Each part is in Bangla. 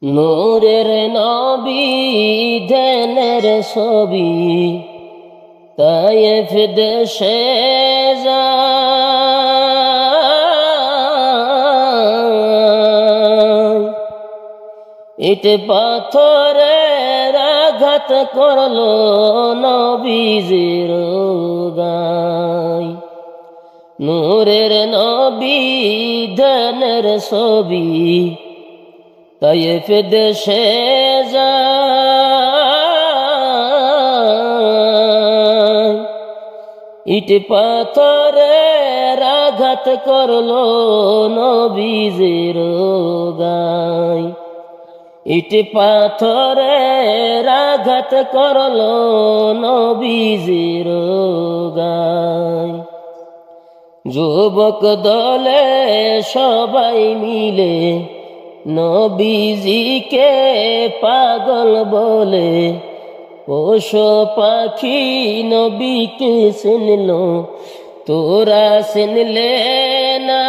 নূরের নবী ধ্যানের ছবি তায়েফ দেশে যায়। ইট পাথরের আঘাত করলো নবীজির গায়। নূরের নবী ধ্যানের ছবি তায়েফ দেশে যায়। ইট পাথরের আঘাত করলো নবীজির গায়। ইট পাথরের আঘাত করলো নবীজির গায়। যুবক দলে সবাই মিলে নবীজিকে পাগল বলে। পশু পাখি নবীকে চিনল, তোরা চিনলে না।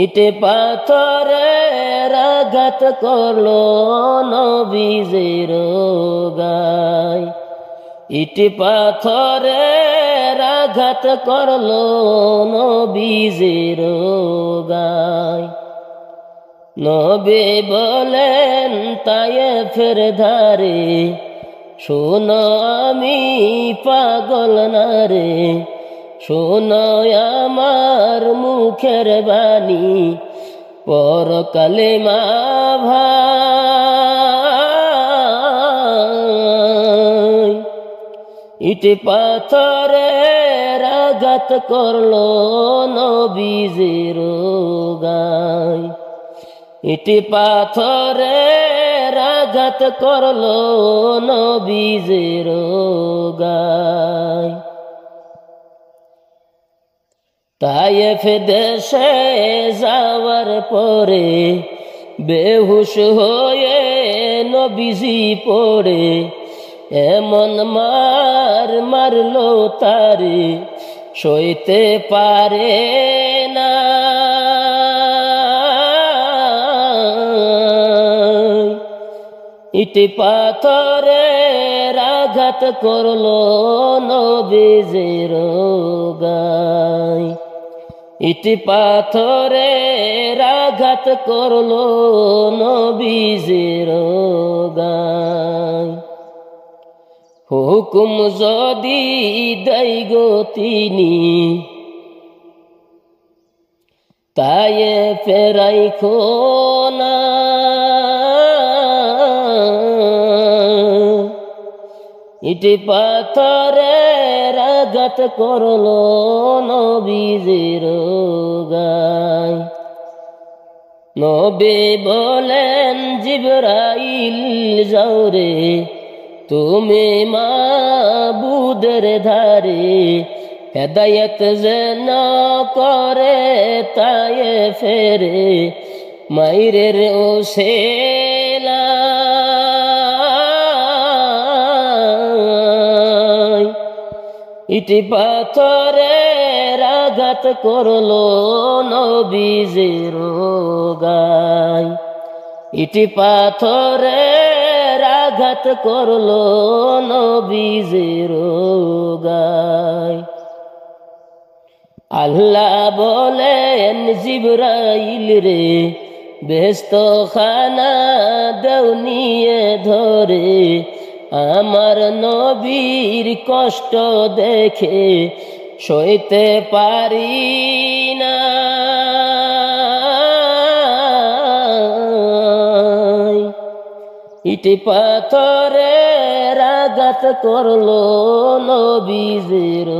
ইটে পাথরের আঘাত করলো নবীজির গায়। ইট পাথরের আঘাত করলো নবীজির গায়। নবী বলেন তায়েফের ধারে, শোনো আমি পাগল না রে। শোনো আমার মুখের বাণী, পর কালেমা ভাই। ইট পাথরের আঘাত করলো নবীজির গায়। ইট পাথরের আঘাত করলো নবীজির গায়। তায়েফ দেশে যাওয়ার পরে বেহুশ হয়ে নবীজি পড়ে। এমন মার মারলো তারে, সইতে পারে না। ইট পাথরের আঘাত করলো নবীজির গায়। ইট পাথরের আঘাত করলো নবীজির গায়। হুকুম যদি দেয় গো তিনি, তায়েফ রাইখো না। ইট পাথরের আঘাত করলো নবীজির গায়। নবী বলেন জিবরাইল যাও রে, তুমি মাবুদের ধারে। হেদায়েত যেন করে তায়েফেরে, মাইরের ওসিলা। ইট পাথরের আঘাত করলো নবীজির গায়। ইট পাথরের আঘাত করলো নবীজির গায়। আল্লাহ বলেন জিবরাইল রে, বেহেশত খানা দেও নিয়ে ধরে। আমার নবীর কষ্ট দেখে সইতে পারি না। ইট পাথরের আঘাত করলো নবীজির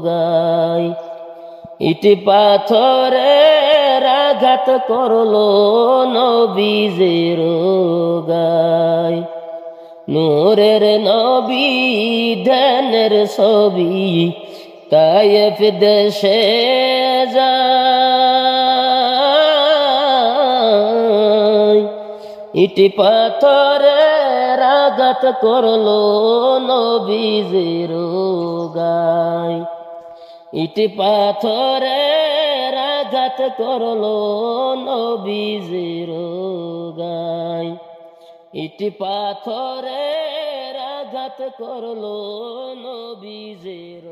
গায়। ইট পাথরের আঘাত করলো নবীজির গায়। নূরের নবী ধ্যানের ছবি তায়েফ দেশে যায়। ইট পাথরের আঘাত করলো নবীজির গায়। ইট পাথরের আঘাত করলো নবীজির গায়। ইটি পাথরের আঘাত করলো নবীজির